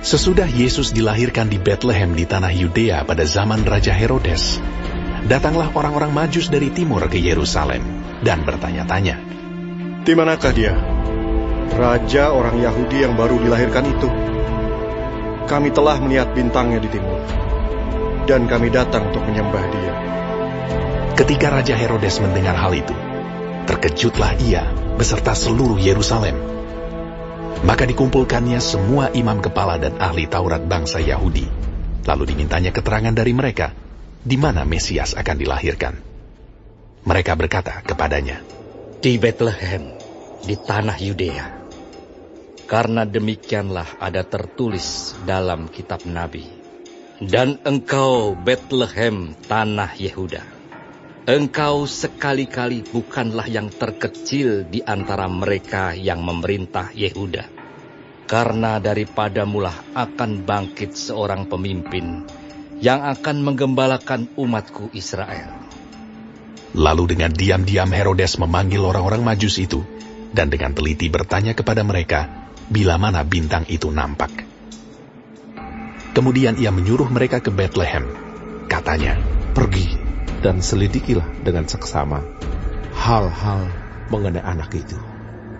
Sesudah Yesus dilahirkan di Betlehem di tanah Yudea pada zaman Raja Herodes, datanglah orang-orang Majus dari timur ke Yerusalem dan bertanya-tanya, "Di manakah dia, Raja orang Yahudi yang baru dilahirkan itu? Kami telah melihat bintangnya di timur, dan kami datang untuk menyembah dia." Ketika Raja Herodes mendengar hal itu, terkejutlah ia beserta seluruh Yerusalem. Maka dikumpulkannya semua imam kepala dan ahli Taurat bangsa Yahudi, lalu dimintanya keterangan dari mereka, di mana Mesias akan dilahirkan. Mereka berkata kepadanya, "Di Betlehem, di tanah Yudea. Karena demikianlah ada tertulis dalam kitab Nabi. Dan engkau, Betlehem, tanah Yehuda, engkau sekali-kali bukanlah yang terkecil di antara mereka yang memerintah Yehuda. Karena daripadamulah akan bangkit seorang pemimpin yang akan menggembalakan umatku Israel." Lalu dengan diam-diam Herodes memanggil orang-orang Majus itu, dan dengan teliti bertanya kepada mereka, bila mana bintang itu nampak. Kemudian ia menyuruh mereka ke Betlehem. Katanya, "Pergi dan selidikilah dengan seksama hal-hal mengenai anak itu.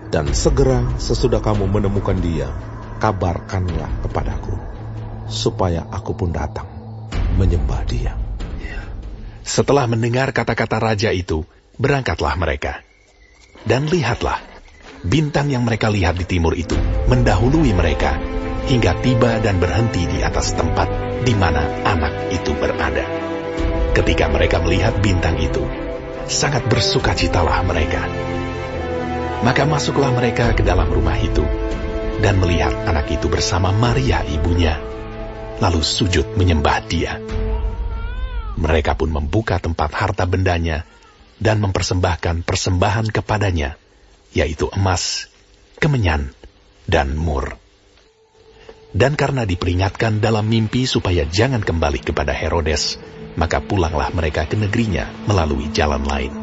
Dan segera sesudah kamu menemukan dia, kabarkanlah kepadaku, supaya aku pun datang menyembah dia." Setelah mendengar kata-kata raja itu, berangkatlah mereka. Dan lihatlah, bintang yang mereka lihat di timur itu mendahului mereka, hingga tiba dan berhenti di atas tempat di mana anak itu berada. Ketika mereka melihat bintang itu, sangat bersukacitalah mereka. Maka masuklah mereka ke dalam rumah itu, dan melihat anak itu bersama Maria ibunya, lalu sujud menyembah dia. Mereka pun membuka tempat harta bendanya, dan mempersembahkan persembahan kepadanya, yaitu emas, kemenyan, dan mur. Dan karena diperingatkan dalam mimpi supaya jangan kembali kepada Herodes, maka pulanglah mereka ke negerinya melalui jalan lain.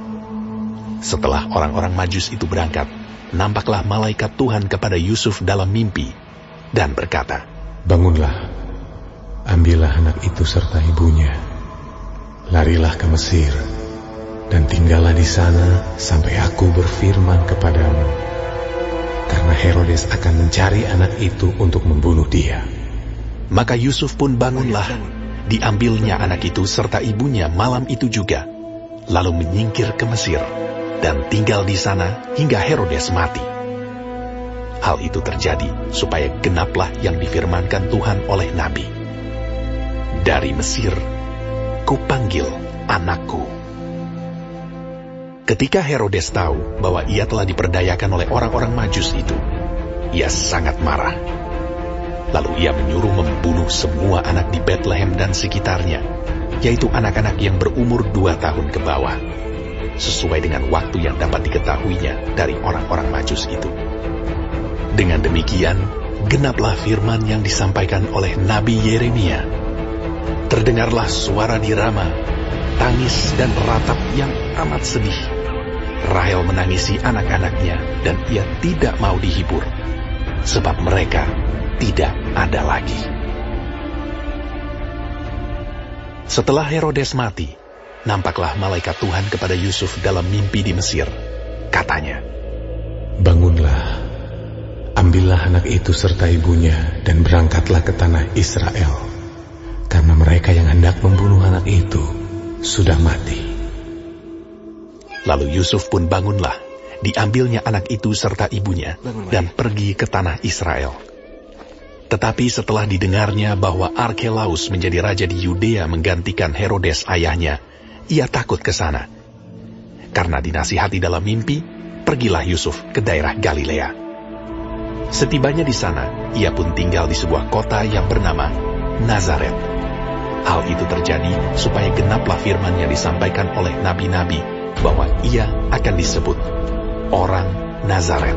Setelah orang-orang Majus itu berangkat, nampaklah malaikat Tuhan kepada Yusuf dalam mimpi, dan berkata, "Bangunlah, ambillah anak itu serta ibunya, larilah ke Mesir, dan tinggallah di sana sampai aku berfirman kepadamu, karena Herodes akan mencari anak itu untuk membunuh dia." Maka Yusuf pun bangunlah, diambilnya anak itu serta ibunya malam itu juga, lalu menyingkir ke Mesir, dan tinggal di sana hingga Herodes mati. Hal itu terjadi supaya genaplah yang difirmankan Tuhan oleh Nabi, "Dari Mesir kupanggil anakku." Ketika Herodes tahu bahwa ia telah diperdayakan oleh orang-orang Majus itu, ia sangat marah. Lalu ia menyuruh membunuh semua anak di Betlehem dan sekitarnya, yaitu anak-anak yang berumur 2 tahun ke bawah, sesuai dengan waktu yang dapat diketahuinya dari orang-orang Majus itu. Dengan demikian, genaplah firman yang disampaikan oleh Nabi Yeremia. Terdengarlah suara di Rama, tangis dan ratap yang amat sedih. Rahel menangisi anak-anaknya, dan ia tidak mau dihibur, sebab mereka tidak ada lagi. Setelah Herodes mati, nampaklah malaikat Tuhan kepada Yusuf dalam mimpi di Mesir. Katanya, "Bangunlah, ambillah anak itu serta ibunya, dan berangkatlah ke tanah Israel, karena mereka yang hendak membunuh anak itu sudah mati." Lalu Yusuf pun bangunlah, diambilnya anak itu serta ibunya, dan pergi ke tanah Israel. Tetapi setelah didengarnya bahwa Arkelaus menjadi raja di Yudea menggantikan Herodes ayahnya, ia takut ke sana. Karena dinasihati dalam mimpi, pergilah Yusuf ke daerah Galilea. Setibanya di sana, ia pun tinggal di sebuah kota yang bernama Nazaret. Hal itu terjadi supaya genaplah firman yang disampaikan oleh nabi-nabi, bahwa ia akan disebut orang Nazaret.